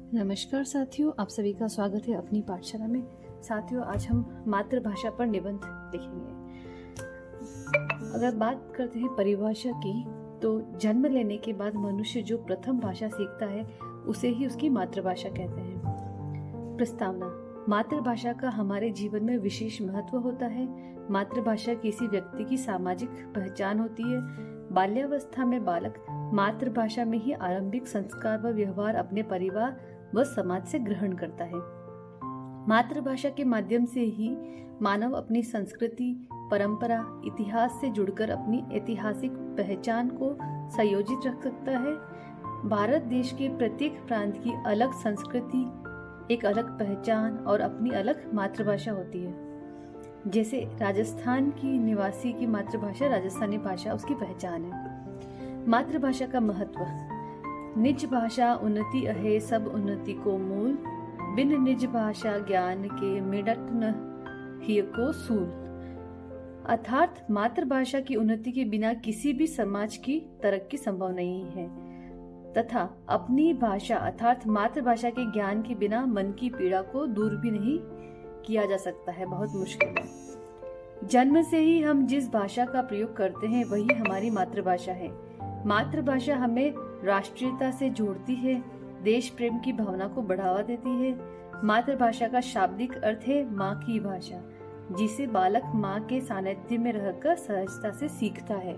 नमस्कार साथियों, आप सभी का स्वागत है अपनी पाठशाला में। साथियों, आज हम मातृभाषा पर निबंध लिखेंगे। अगर बात करते हैं परिभाषा की, तो जन्म लेने के बाद मनुष्य जो प्रथम भाषा सीखता है उसे ही उसकी मातृभाषा कहते हैं। प्रस्तावना: मातृभाषा का हमारे जीवन में विशेष महत्व होता है। मातृभाषा किसी व्यक्ति की सामाजिक पहचान होती है। बाल्यावस्था में बालक मातृभाषा में ही आरंभिक संस्कार व व्यवहार अपने परिवार व समाज से ग्रहण करता है। मातृभाषा के माध्यम से ही मानव अपनी संस्कृति, परंपरा, इतिहास से जुड़कर अपनी ऐतिहासिक पहचान को संयोजित रख सकता है। भारत देश के प्रत्येक प्रांत की अलग संस्कृति, एक अलग पहचान और अपनी अलग मातृभाषा होती है। जैसे राजस्थान की निवासी की मातृभाषा राजस्थानी भाषा उसकी पहचान है। मातृभाषा का महत्व: निज भाषा उन्नति अहे सब उन्नति को मूल, बिन निज भाषा ज्ञान के मिटत न हिय को सूल। अर्थात मातृभाषा की उन्नति के बिना किसी भी समाज की तरक्की संभव नहीं है तथा अपनी भाषा अर्थात मातृभाषा के ज्ञान के बिना मन की पीड़ा को दूर भी नहीं किया जा सकता है, बहुत मुश्किल है। जन्म से ही हम जिस भाषा का प्रयोग करते हैं वही हमारी मातृभाषा है। मातृभाषा हमें राष्ट्रीयता से जोड़ती है, देश प्रेम की भावना को बढ़ावा देती है। मातृभाषा का शाब्दिक अर्थ है माँ की भाषा, जिसे बालक माँ के सानिध्य में रहकर सहजता से सीखता है।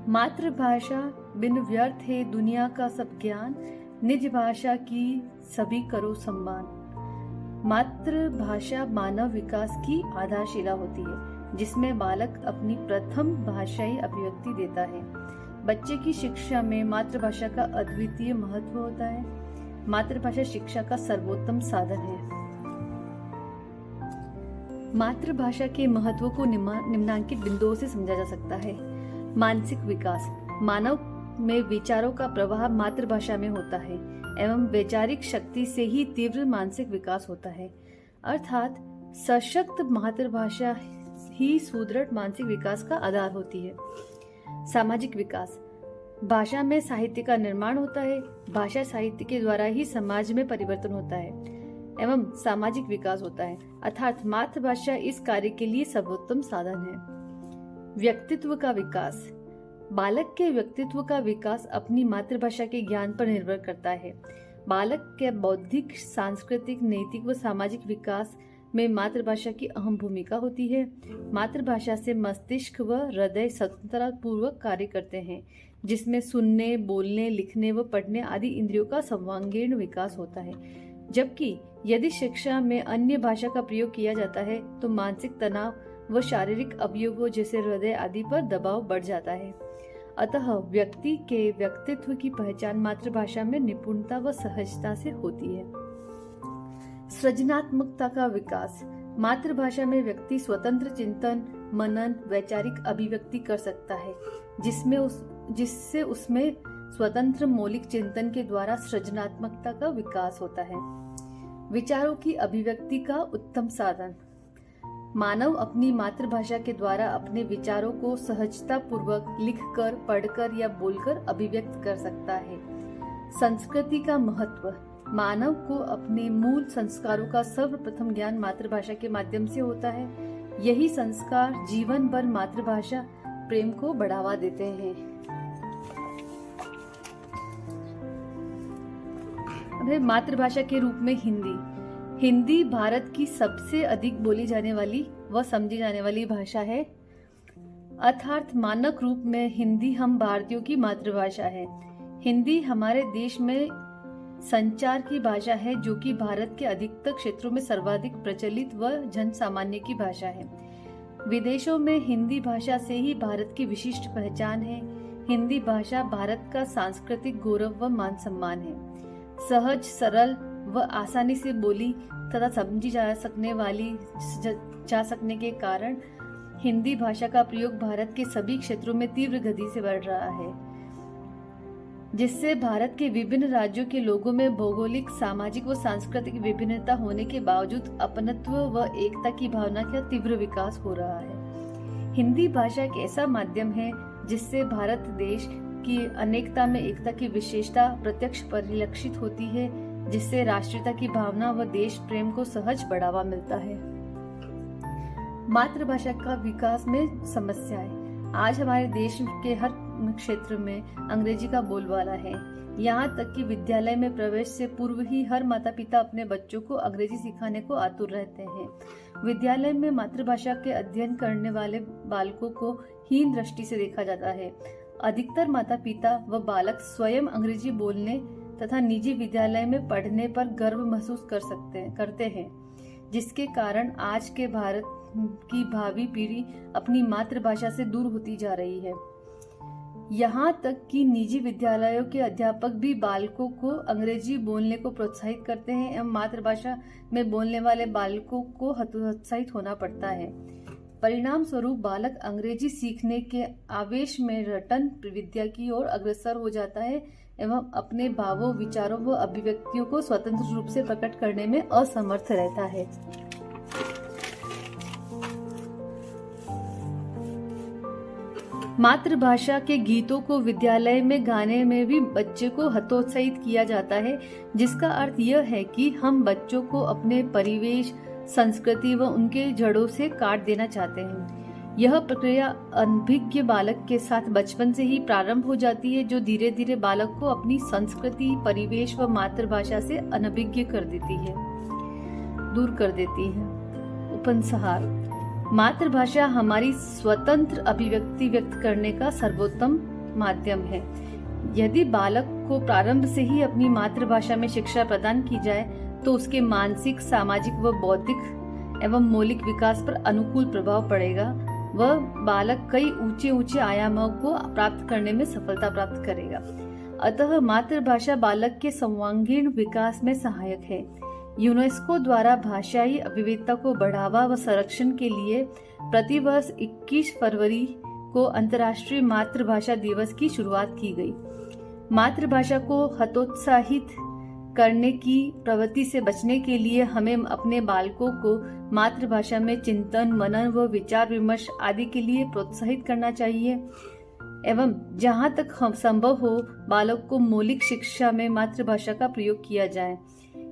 मातृभाषा बिन व्यर्थ है दुनिया का सब ज्ञान, निज भाषा की सभी करो सम्मान। मातृभाषा मानव विकास की आधारशिला होती है, जिसमें बालक अपनी प्रथम भाषाई अभिव्यक्ति देता है। बच्चे की शिक्षा में मातृभाषा का अद्वितीय महत्व होता है। मातृभाषा शिक्षा का सर्वोत्तम साधन है। मातृभाषा के महत्व को निम्नांकित बिंदुओं से समझा जा सकता है। मानसिक विकास: मानव में विचारों का प्रवाह मातृभाषा में होता है एवं वैचारिक शक्ति से ही तीव्र मानसिक विकास होता है। अर्थात सशक्त मातृभाषा ही सुदृढ़ मानसिक विकास का आधार होती है। सामाजिक विकास: भाषा में साहित्य का निर्माण होता है। भाषा साहित्य के द्वारा ही समाज में परिवर्तन होता है एवं सामाजिक विकास होता है। अर्थात मातृभाषा इस कार्य के लिए सर्वोत्तम साधन है। व्यक्तित्व का विकास: बालक के व्यक्तित्व का विकास अपनी मातृभाषा के ज्ञान पर निर्भर करता है। बालक के बौद्धिक, सांस्कृतिक, नैतिक व सामाजिक विकास में मातृभाषा की अहम भूमिका होती है। मातृभाषा से मस्तिष्क व हृदय स्वतंत्रता पूर्वक कार्य करते हैं, जिसमें सुनने, बोलने, लिखने व पढ़ने आदि इंद्रियों का सर्वांगीण विकास होता है। जबकि यदि शिक्षा में अन्य भाषा का प्रयोग किया जाता है तो मानसिक तनाव व शारीरिक अवयवों जैसे हृदय आदि पर दबाव बढ़ जाता है। अतः व्यक्ति के व्यक्तित्व की पहचान मातृभाषा में निपुणता व सहजता से होती है। सृजनात्मकता का विकास: मातृभाषा में व्यक्ति स्वतंत्र चिंतन, मनन, वैचारिक अभिव्यक्ति कर सकता है, जिससे उसमें स्वतंत्र मौलिक चिंतन के द्वारा सृजनात्मकता का विकास होता है। विचारों की अभिव्यक्ति का उत्तम साधन: मानव अपनी मातृभाषा के द्वारा अपने विचारों को सहजता पूर्वक लिखकर, पढ़कर या बोलकर अभिव्यक्त कर सकता है। संस्कृति का महत्व: मानव को अपने मूल संस्कारों का सर्वप्रथम ज्ञान मातृभाषा के माध्यम से होता है। यही संस्कार जीवन भर मातृभाषा प्रेम को बढ़ावा देते हैं। अब मातृभाषा के रूप में हिंदी भारत की सबसे अधिक बोली जाने वाली व समझी जाने वाली भाषा है। अर्थात मानक रूप में हिंदी हम भारतीयों की मातृभाषा है। हिंदी हमारे देश में संचार की भाषा है, जो कि भारत के अधिकतर क्षेत्रों में सर्वाधिक प्रचलित व जन सामान्य की भाषा है। विदेशों में हिंदी भाषा से ही भारत की विशिष्ट पहचान है। हिंदी भाषा भारत का सांस्कृतिक गौरव व मान सम्मान है। सहज, सरल व आसानी से बोली तथा समझी जा सकने के कारण हिंदी भाषा का प्रयोग भारत के सभी क्षेत्रों में तीव्र गति से बढ़ रहा है, जिससे भारत के विभिन्न राज्यों के लोगों में भौगोलिक, सामाजिक व सांस्कृतिक विभिन्नता होने के बावजूद अपनत्व व एकता की भावना का तीव्र विकास हो रहा है। हिंदी भाषा एक ऐसा माध्यम है जिससे भारत देश की अनेकता में एकता की विशेषता प्रत्यक्ष परिलक्षित होती है, जिससे राष्ट्रीयता की भावना व देश प्रेम को सहज बढ़ावा मिलता है। मातृभाषा का विकास में समस्याएं। आज हमारे देश के हर क्षेत्र में अंग्रेजी का बोलबाला है। यहाँ तक कि विद्यालय में प्रवेश से पूर्व ही हर माता पिता अपने बच्चों को अंग्रेजी सिखाने को आतुर रहते हैं। विद्यालय में मातृभाषा के अध्ययन करने वाले बालकों को हीन दृष्टि से देखा जाता है। अधिकतर माता पिता व बालक स्वयं अंग्रेजी बोलने तथा निजी विद्यालय में पढ़ने पर गर्व महसूस करते हैं, जिसके कारण आज के भारत की भावी पीढ़ी अपनी मातृभाषा से दूर होती जा रही है। यहाँ तक कि निजी विद्यालयों के अध्यापक भी बालकों को अंग्रेजी बोलने को प्रोत्साहित करते हैं एवं मातृभाषा में बोलने वाले बालकों को हतोत्साहित होना पड़ता है। परिणाम स्वरूप बालक अंग्रेजी सीखने के आवेश में रटन विद्या की ओर अग्रसर हो जाता है एवं अपने भावों, विचारों व अभिव्यक्तियों को स्वतंत्र रूप से प्रकट करने में असमर्थ रहता है। मातृभाषा के गीतों को विद्यालय में गाने में भी बच्चे को हतोत्साहित किया जाता है, जिसका अर्थ यह है कि हम बच्चों को अपने परिवेश, संस्कृति व उनके जड़ों से काट देना चाहते हैं। यह प्रक्रिया अनभिज्ञ बालक के साथ बचपन से ही प्रारंभ हो जाती है, जो धीरे धीरे बालक को अपनी संस्कृति, परिवेश व मातृभाषा से अनभिज्ञ दूर कर देती है। उपसंहार। मातृभाषा हमारी स्वतंत्र अभिव्यक्ति व्यक्त करने का सर्वोत्तम माध्यम है। यदि बालक को प्रारंभ से ही अपनी मातृभाषा में शिक्षा प्रदान की जाए तो उसके मानसिक, सामाजिक व बौद्धिक एवं मौलिक विकास पर अनुकूल प्रभाव पड़ेगा। वह बालक कई ऊंचे आयामों को प्राप्त करने में सफलता प्राप्त करेगा। अतः मातृभाषा बालक के सर्वांगीण विकास में सहायक है। यूनेस्को द्वारा भाषाई विविधता को बढ़ावा व संरक्षण के लिए प्रतिवर्ष 21 फरवरी को अंतर्राष्ट्रीय मातृभाषा दिवस की शुरुआत की गई। मातृभाषा को हतोत्साहित करने की प्रवृत्ति से बचने के लिए हमें अपने बालकों को मातृभाषा में चिंतन, मनन व विचार विमर्श आदि के लिए प्रोत्साहित करना चाहिए एवं जहां तक संभव हो बालक को मौलिक शिक्षा में मातृभाषा का प्रयोग किया जाए।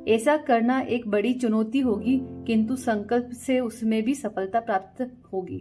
ऐसा करना एक बड़ी चुनौती होगी, किंतु संकल्प से उसमें भी सफलता प्राप्त होगी।